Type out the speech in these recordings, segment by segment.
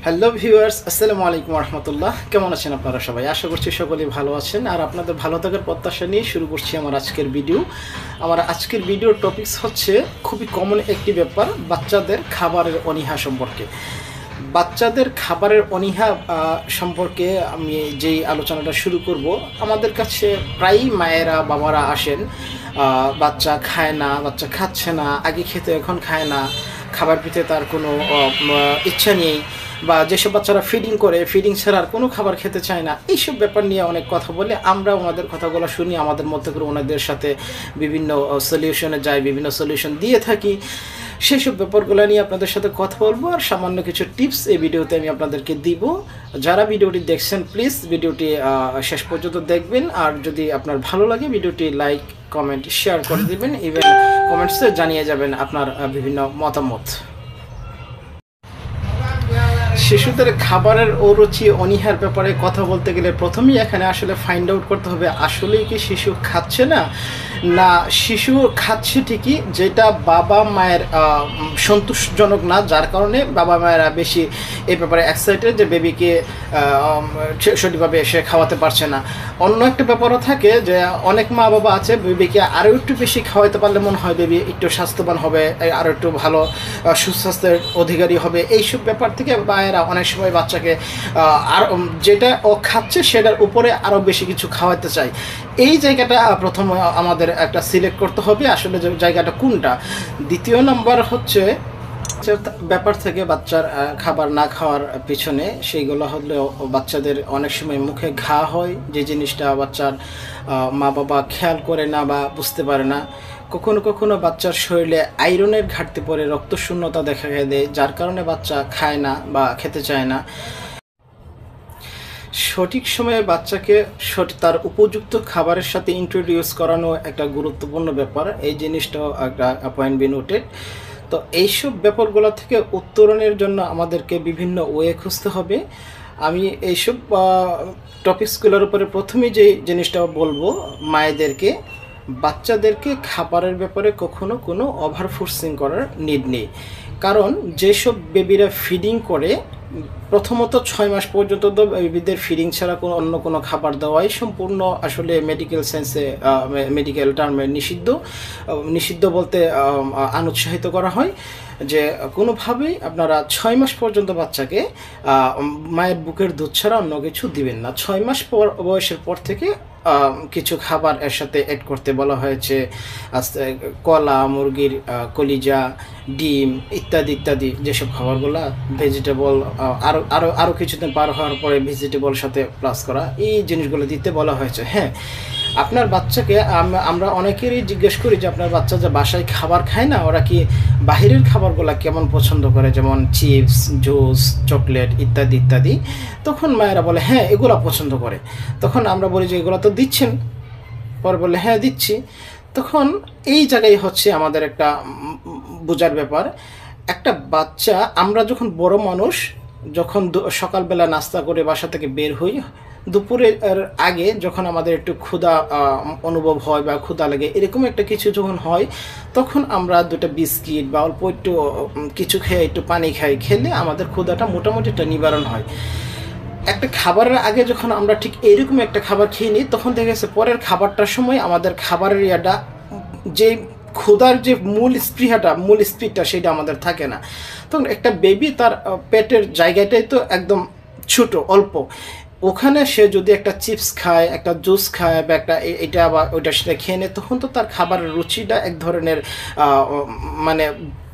Hello viewers, আসসালামু আলাইকুম রহমতুল্লাহ। কেমন আছেন আপনারা সবাই? আশা করছি সকলেই ভালো আছেন। আর আপনাদের ভালো থাকার প্রত্যাশা নিয়ে শুরু করছি আমার আজকের ভিডিও। আমার আজকের ভিডিওর টপিকস হচ্ছে খুবই কমন একটি ব্যাপার, বাচ্চাদের খাবারের অনীহা সম্পর্কে। বাচ্চাদের খাবারের অনীহা সম্পর্কে আমি যেই আলোচনাটা শুরু করব, আমাদের কাছে প্রায়ই মায়েরা বাবারা আসেন, বাচ্চা খায় না, বাচ্চা খাচ্ছে না, আগে খেতে এখন খায় না, খাবার পিতে তার কোনো ইচ্ছা নেই, বা যেসব বাচ্চারা ফিডিং করে, ফিডিং ছাড়া আর কোনো খাবার খেতে চায় না, এইসব ব্যাপার নিয়ে অনেক কথা বলে আমরা ওনাদের কথাগুলো শুনি, আমাদের মধ্যে করে ওনাদের সাথে বিভিন্ন সলিউশনে যাই, বিভিন্ন সলিউশন দিয়ে থাকি। সেই সব ব্যাপারগুলো নিয়ে আপনাদের সাথে কথা বলবো, আর সামান্য কিছু টিপস এই ভিডিওতে আমি আপনাদেরকে দিব। যারা ভিডিওটি দেখছেন প্লিজ ভিডিওটি শেষ পর্যন্ত দেখবেন, আর যদি আপনার ভালো লাগে ভিডিওটি লাইক কমেন্ট শেয়ার করে দিবেন, ইভেন কমেন্টসে জানিয়ে যাবেন আপনার বিভিন্ন মতামত। শিশুদের খাবারের অরুচি অনীহার ব্যাপারে কথা বলতে গেলে প্রথমেই এখানে আসলে ফাইন্ড আউট করতে হবে আসলেই কি শিশু খাচ্ছে না, না শিশু খাচ্ছে ঠিকই, যেটা বাবা মায়ের সন্তোষজনক না, যার কারণে বাবা মায়েরা বেশি এই ব্যাপারে এক্সাইটেড যে বেবিকে সঠিকভাবে সে খাওয়াতে পারছে না। অন্য একটা ব্যাপারও থাকে যে অনেক মা বাবা আছে বেবিকে আরও একটু বেশি খাওয়াতে পারলে মনে হয় বেবি একটু স্বাস্থ্যবান হবে, আরও একটু ভালো সুস্বাস্থ্যের অধিকারী হবে। এইসব ব্যাপার থেকে মায়েরা অনেক সময় বাচ্চাকে আর যেটা ও খাচ্ছে সেটার উপরে আরও বেশি কিছু খাওয়াতে চায়। এই জায়গাটা প্রথম আমাদের একটা সিলেক্ট করতে হবে আসলে যে জায়গাটা কোনটা। দ্বিতীয় নাম্বার হচ্ছে ব্যাপার থেকে বাচ্চার খাবার না খাওয়ার পিছনে, সেইগুলো হলে বাচ্চাদের অনেক সময় মুখে ঘা হয়, যে জিনিসটা বাচ্চার মা বাবা খেয়াল করে না বা বুঝতে পারে না। কখনো কখনো বাচ্চার শরীরে আয়রনের ঘাটতি পড়ে রক্তশূন্যতা দেখা দেয়, যার কারণে বাচ্চা খায় না বা খেতে চায় না। সঠিক সময়ে বাচ্চাকে তার উপযুক্ত খাবারের সাথে ইন্ট্রোডিউস করানো একটা গুরুত্বপূর্ণ ব্যাপার, এই জিনিসটাও একটা পয়েন্ট বি নোটেড। তো এইসব ব্যাপারগুলো থেকে উত্তরণের জন্য আমাদেরকে বিভিন্ন ওয়ে খুঁজতে হবে। আমি এইসব টপিকসগুলোর উপরে প্রথমেই যে জিনিসটা বলবো, মায়েদেরকে বাচ্চাদেরকে খাবারের ব্যাপারে কখনো কোনো ওভার ফোর্সিং করার নিড নেই। কারণ যেসব বেবিরা ফিডিং করে, প্রথমত 6 মাস পর্যন্ত তো বেবিদের ফিডিং ছাড়া কোনো অন্য কোনো খাবার দেওয়াই সম্পূর্ণ আসলে মেডিকেল সেন্সে, মেডিকেল টার্মে নিষিদ্ধ বলতে অনুৎসাহিত করা হয় যে কোনোভাবেই আপনারা 6 মাস পর্যন্ত বাচ্চাকে মায়ের বুকের দুধ ছাড়া অন্য কিছু দিবেন না। 6 মাস বয়সের পর থেকে কিছু খাবার এর সাথে অ্যাড করতে বলা হয়েছে, কলা, মুরগির কলিজা, ডিম ইত্যাদি ইত্যাদি, যেসব খাবারগুলো ভেজিটেবল, আরও কিছুদিন পার হওয়ার পরে ভেজিটেবল সাথে প্লাস করা, এই জিনিসগুলো দিতে বলা হয়েছে। হ্যাঁ, আপনার বাচ্চাকে আমরা অনেকেরই জিজ্ঞেস করি যে আপনার বাচ্চা যে বাসায় খাবার খায় না, ওরা কি বাহিরের খাবারগুলো কেমন পছন্দ করে, যেমন চিপস, জুস, চকলেট ইত্যাদি ইত্যাদি। তখন মায়েরা বলে হ্যাঁ এগুলো পছন্দ করে। তখন আমরা বলি যে এগুলো তো দিচ্ছেন, পরে বলে হ্যাঁ দিচ্ছি। তখন এই জায়গায় হচ্ছে আমাদের একটা বোঝার ব্যাপার, একটা বাচ্চা, আমরা যখন বড় মানুষ যখন সকালবেলা নাস্তা করে বাসা থেকে বের হই, দুপুরের আগে যখন আমাদের একটু ক্ষুধা অনুভব হয় বা ক্ষুধা লাগে, এরকম একটা কিছু যখন হয়, তখন আমরা দুটো বিস্কিট বা অল্প একটু কিছু খেয়ে একটু পানি খেলে আমাদের ক্ষুধাটা মোটামুটি একটা নিবারণ হয়। একটা খাবারের আগে যখন আমরা ঠিক এরকম একটা খাবার খেয়ে নিই, তখন দেখা গেছে পরের খাবারটার সময় আমাদের খাবারের ইয়াটা, যে ক্ষুধার যে মূল স্পিডটা সেটা আমাদের থাকে না। তখন একটা বেবি তার পেটের জায়গাটাই তো একদম ছোট, অল্প, ওখানে সে যদি একটা চিপস খায়, একটা জুস খায়, বা একটা এটা বা ওইটা সেটা খেয়ে নেয়, তখন তো তার খাবারের রুচিটা এক ধরনের মানে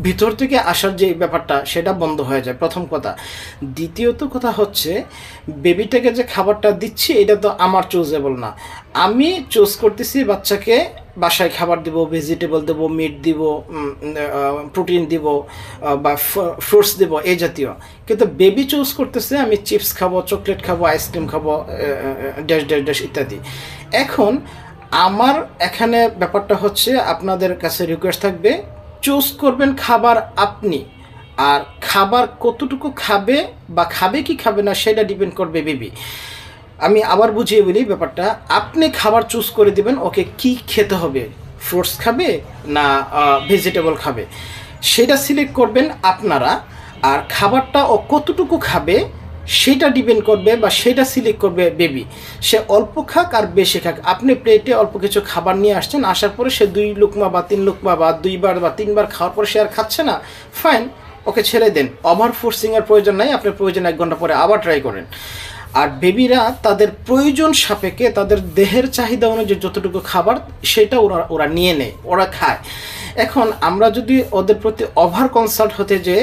ভিতর থেকে আসার যে ব্যাপারটা সেটা বন্ধ হয়ে যায়, প্রথম কথা। দ্বিতীয়ত কথা হচ্ছে, বেবিটাকে যে খাবারটা দিচ্ছি এটা তো আমার চুজেবল না। আমি চুজ করতেছি বাচ্চাকে বাসায় খাবার দিব, ভেজিটেবল দেবো, মিট দিব, প্রোটিন দিব, বা ফ্রুটস দিব, এই জাতীয়। কিন্তু বেবি চুজ করতেছে আমি চিপস খাবো, চকলেট খাবো, আইসক্রিম খাবো, ড্যাশ ড্যাশ ড্যাশ ইত্যাদি। এখন আমার এখানে ব্যাপারটা হচ্ছে, আপনাদের কাছে রিকোয়েস্ট থাকবে, চুজ করবেন খাবার আপনি, আর খাবার কতটুকু খাবে বা খাবে কি খাবে না সেটা ডিপেন্ড করবে বেবি। আমি আবার বুঝিয়ে বলি ব্যাপারটা, আপনি খাবার চুজ করে দিবেন ওকে কি খেতে হবে, ফ্রুটস খাবে না ভেজিটেবল খাবে, সেটা সিলেক্ট করবেন আপনারা। আর খাবারটা ও কতটুকু খাবে সেটা ডিপেন্ড করবে বা সেটা সিলেক্ট করবে বেবি। সে অল্প খাক আর বেশি খাক, আপনি প্লেটে অল্প কিছু খাবার নিয়ে আসছেন, আসার পরে সে 2 লুকমা বা 3 লুকমা বা 2বার বা 3বার খাওয়ার পরে সে আর খাচ্ছে না, ফাইন, ওকে ছেড়ে দেন। ওভার ফোর্সিংয়ের প্রয়োজন নাই, আপনার প্রয়োজন 1 ঘন্টা পরে আবার ট্রাই করেন। আর বেবিরা তাদের প্রয়োজন সাপেক্ষে তাদের দেহের চাহিদা অনুযায়ী যতটুকু খাবার সেটা ওরা নিয়ে নেয়, ওরা খায়। এখন আমরা যদি ওদের প্রতি ওভার কনসাল্ট হতে যে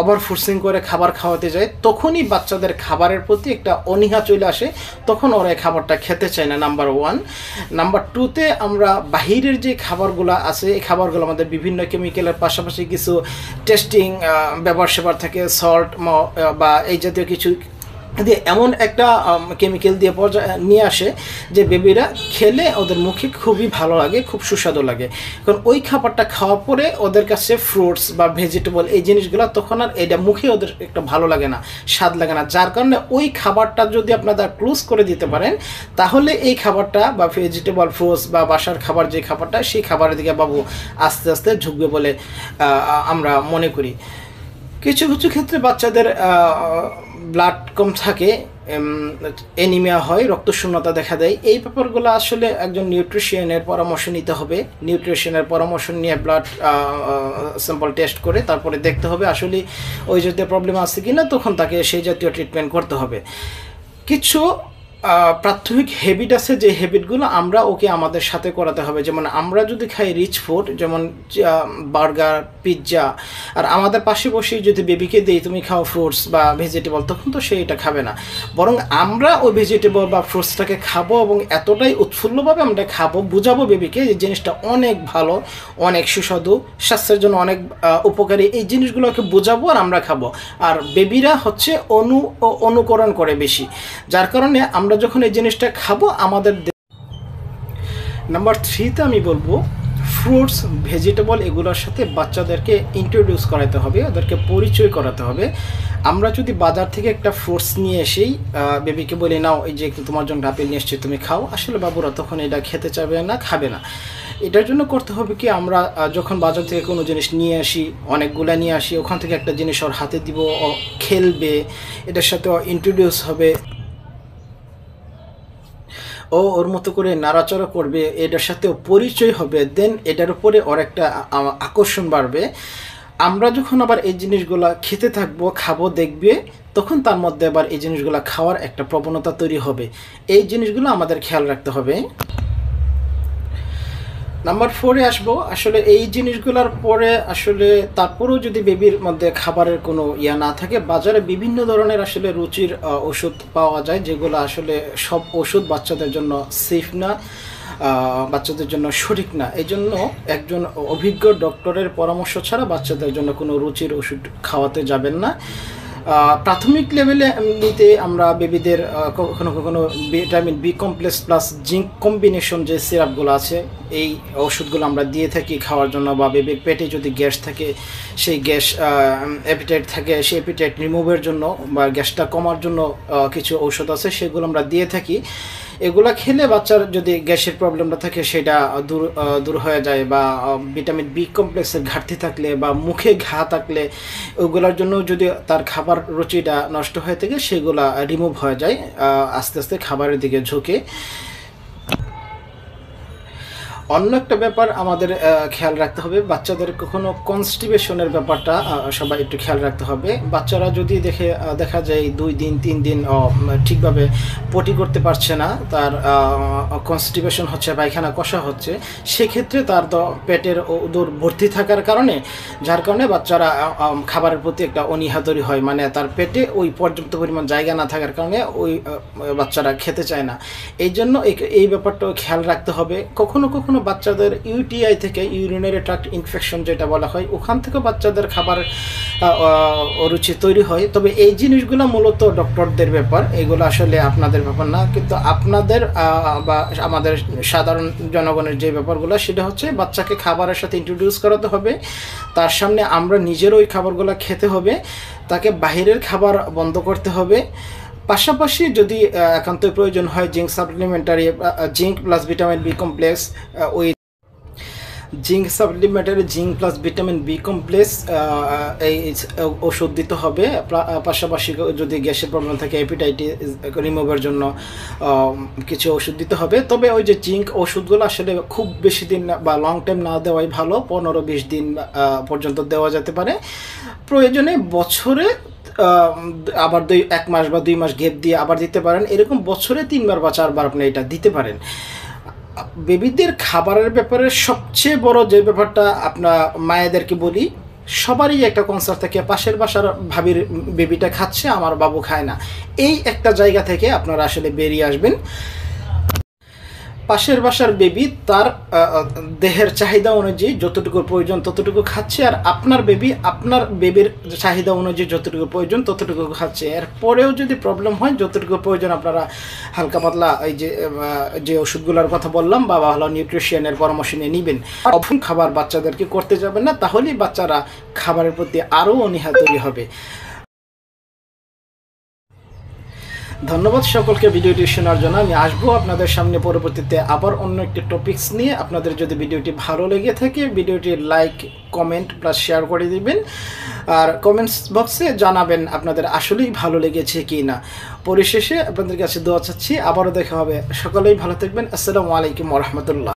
ওভার ফোর্সিং করে খাবার খাওয়াতে যাই, তখনই বাচ্চাদের খাবারের প্রতি একটা অনীহা চলে আসে, তখন ওরা এই খাবারটা খেতে চায় না, নাম্বার 1। নাম্বার 2তে আমরা বাহিরের যে খাবারগুলো আছে এই খাবারগুলো আমাদের বিভিন্ন কেমিক্যালের পাশাপাশি কিছু টেস্টিং ব্যবহার সেবার থাকে, সল্ট বা এই জাতীয় কিছু দিয়ে এমন একটা কেমিক্যাল দিয়ে নিয়ে আসে যে বেবিরা খেলে ওদের মুখে খুবই ভালো লাগে, খুব সুস্বাদু লাগে। কারণ ওই খাবারটা খাওয়ার পরে ওদের কাছে ফ্রুটস বা ভেজিটেবল এই জিনিসগুলো তখন আর এটা মুখে ওদের একটা ভালো লাগে না, স্বাদ লাগে না। যার কারণে ওই খাবারটা যদি আপনারা ক্লোজ করে দিতে পারেন, তাহলে এই খাবারটা বা ভেজিটেবল ফ্রুটস বা বাসার খাবার যে খাবারটা, সেই খাবারের দিকে বাবু আস্তে আস্তে ঝুঁকবে বলে আমরা মনে করি। কিছু কিছু ক্ষেত্রে বাচ্চাদের ব্লাড কম থাকে, অ্যানিমিয়া হয়, রক্তশূন্যতা দেখা দেয়। এই ব্যাপারগুলো আসলে একজন নিউট্রিশিয়ানের পরামর্শ নিতে হবে। নিউট্রিশনের পরামর্শ নিয়ে ব্লাড স্যাম্পল টেস্ট করে তারপরে দেখতে হবে আসলে ওই জাতীয় প্রবলেম আছে কিনা, তখন তাকে সেই জাতীয় ট্রিটমেন্ট করতে হবে। কিছু প্রাথমিক হ্যাবিট আছে, যে হ্যাবিটগুলো আমরা ওকে আমাদের সাথে করাতে হবে। যেমন আমরা যদি খাই রিচ ফুড, যেমন বার্গার, পিৎজা, আর আমাদের পাশে বসে যদি বেবিকে দিই তুমি খাও ফ্রুটস বা ভেজিটেবল, তখন তো সে এটা খাবে না। বরং আমরা ওই ভেজিটেবল বা ফ্রুটসটাকে খাবো এবং এতটাই উৎফুল্লভাবে আমরা খাবো, বুঝাবো বেবিকে যে জিনিসটা অনেক ভালো, অনেক সুস্বাদু, স্বাস্থ্যের জন্য অনেক উপকারী, এই জিনিসগুলোকে বোঝাবো আর আমরা খাবো। আর বেবিরা হচ্ছে অনুকরণ করে বেশি, যার কারণে আমরা যখন এই জিনিসটা খাবো আমাদের। নাম্বার 3তে আমি বলবো ফ্রুটস, ভেজিটেবল এগুলোর সাথে বাচ্চাদেরকে ইন্ট্রোডিউস করাতে হবে, ওদেরকে পরিচয় করাতে হবে। আমরা যদি বাজার থেকে একটা ফ্রুটস নিয়ে এসেই বেবিকে বলি নাও এই যে তোমার জন্য আপেল নিয়ে এসছি তুমি খাও, আসলে বাবুরা তখন এটা খেতে চাবে না, খাবে না। এটার জন্য করতে হবে কি, আমরা যখন বাজার থেকে কোনো জিনিস নিয়ে আসি, অনেকগুলা নিয়ে আসি, ওখান থেকে একটা জিনিস ওর হাতে দিব, ও খেলবে, এটার সাথে ইন্ট্রোডিউস হবে, ওর মতো করে নাড়াচাড়া করবে, এটার সাথেও পরিচয় হবে, দেন এটার উপরে ওর একটা আকর্ষণ বাড়বে। আমরা যখন আবার এই জিনিসগুলো খেতে থাকবো, খাবো, দেখবে, তখন তার মধ্যে আবার এই জিনিসগুলো খাওয়ার একটা প্রবণতা তৈরি হবে। এই জিনিসগুলো আমাদের খেয়াল রাখতে হবে। নাম্বার 4-এ আসবো। আসলে এই জিনিসগুলোর পরে আসলে তারপরেও যদি বেবির মধ্যে খাবারের কোনো না থাকে, বাজারে বিভিন্ন ধরনের আসলে রুচির ওষুধ পাওয়া যায়, যেগুলো আসলে সব ওষুধ বাচ্চাদের জন্য সেফ না, বাচ্চাদের জন্য সঠিক না। এই জন্য একজন অভিজ্ঞ ডক্টরের পরামর্শ ছাড়া বাচ্চাদের জন্য কোনো রুচির ওষুধ খাওয়াতে যাবেন না। প্রাথমিক লেভেলে নিতে আমরা বেবিদের কখনো কখনো vitamin B complex plus zinc combination যে সিরাপগুলো আছে, এই ওষুধগুলো আমরা দিয়ে থাকি খাওয়ার জন্য। বা বেবির পেটে যদি গ্যাস থাকে, সেই গ্যাস অ্যাপিটাইট থাকে, সেই অ্যাপিটাইট রিমুভের জন্য বা গ্যাসটা কমার জন্য কিছু ঔষধ আছে, সেগুলো আমরা দিয়ে থাকি। এগুলা খেলে বাচ্চার যদি গ্যাসের প্রবলেমটা থাকে সেটা দূর হয়ে যায়। বা ভিটামিন বি কমপ্লেক্সের ঘাটতি থাকলে বা মুখে ঘা থাকলে, ওগুলোর জন্য যদি তার খাবার রুচিটা নষ্ট হয়ে থাকে, সেগুলা রিমুভ হয়ে যায় আস্তে আস্তে খাবারের দিকে ঝুঁকে। অন্য একটা ব্যাপার আমাদের খেয়াল রাখতে হবে, বাচ্চাদের কখনো কনস্টিপেশনের ব্যাপারটা সবাই একটু খেয়াল রাখতে হবে। বাচ্চারা যদি দেখা যায় 2 দিন 3 দিন ঠিকভাবে পটি করতে পারছে না, তার কনস্টিপেশন হচ্ছে, পায়খানা কষা হচ্ছে, সেক্ষেত্রে তার পেটের উদর ভর্তি থাকার কারণে, যার কারণে বাচ্চারা খাবারের প্রতি একটা অনীহা তৈরি হয়, মানে তার পেটে ওই পর্যাপ্ত পরিমাণ জায়গা না থাকার কারণে ওই বাচ্চারা খেতে চায় না। এই জন্য এই ব্যাপারটাও খেয়াল রাখতে হবে। কখনো কখনো বাচ্চাদের ইউটিআই থেকে, ইউরিনারি ট্র্যাক্ট ইনফেকশন যেটা বলা হয়, ওখান থেকে বাচ্চাদের খাবার অরুচি তৈরি হয়। তবে এই জিনিসগুলো মূলত ডক্টরদের ব্যাপার, এগুলো আসলে আপনাদের ব্যাপার না। কিন্তু আপনাদের বা আমাদের সাধারণ জনগণের যে ব্যাপারগুলো, সেটা হচ্ছে বাচ্চাকে খাবারের সাথে ইন্ট্রোডিউস করাতে হবে, তার সামনে আমরা নিজেরও ওই খাবারগুলো খেতে হবে, তাকে বাহিরের খাবার বন্ধ করতে হবে। পাশাপাশি যদি একান্ত প্রয়োজন হয় zinc supplementary, zinc plus vitamin B complex, ওই জিঙ্ক সাপ্লিমেন্টের zinc plus vitamin B complex এই ওষুধ দিতে হবে। পাশাপাশি যদি গ্যাসের প্রবলেম থাকে হেপাটাইটিস রিমুভের জন্য কিছু ওষুধ দিতে হবে। তবে ওই যে জিঙ্ক ওষুধগুলো আসলে খুব বেশি দিন বা লং টাইম না দেওয়াই ভালো, 15-20 দিন পর্যন্ত দেওয়া যেতে পারে। প্রয়োজনে বছরে আবার 1 মাস বা 2 মাস গ্যাপ দিয়ে আবার দিতে পারেন। এরকম বছরে 3 বার বা 4 বার আপনি এটা দিতে পারেন। বেবিদের খাবারের ব্যাপারে সবচেয়ে বড় যে ব্যাপারটা আপনার মায়েদেরকে বলি, সবারই একটা কনসার্ন থাকে পাশের বাসার ভাবির বেবিটা খাচ্ছে, আমার বাবু খায় না। এই একটা জায়গা থেকে আপনারা আসলে বেরিয়ে আসবেন। পাশের বাসার বেবি তার দেহের চাহিদা অনুযায়ী যতটুকু প্রয়োজন ততটুকু খাচ্ছে, আর আপনার বেবি আপনার বেবির চাহিদা অনুযায়ী যতটুকু প্রয়োজন ততটুকু খাচ্ছে। এরপরেও যদি প্রবলেম হয়, যতটুকু প্রয়োজন আপনারা হালকা পাতলা এই যে ওষুধগুলোর কথা বললাম বা ভালো নিউট্রিশনের পরামর্শ নিয়ে নেবেন। অভ্যন্তরীণ খাবার বাচ্চাদেরকে করতে যাবেন না, তাহলেই বাচ্চারা খাবারের প্রতি আরও অনীহা তৈরি হবে। ধন্যবাদ সকলকে ভিডিওটি শোনার জন্য। আমি আসবো আপনাদের সামনে পরবর্তীতে আবার অন্য একটি টপিকস নিয়ে। আপনাদের যদি ভিডিওটি ভালো লেগে থাকে, ভিডিওটি লাইক, কমেন্ট প্লাস শেয়ার করে দিবেন, আর কমেন্টস বক্সে জানাবেন আপনাদের আসলেই ভালো লেগেছে কি না। পরিশেষে আপনাদের কাছে দোয়া চাচ্ছি, আবারও দেখা হবে। সকলেই ভালো থাকবেন। আসসালামু আলাইকুম ওয়া রাহমাতুল্লাহ।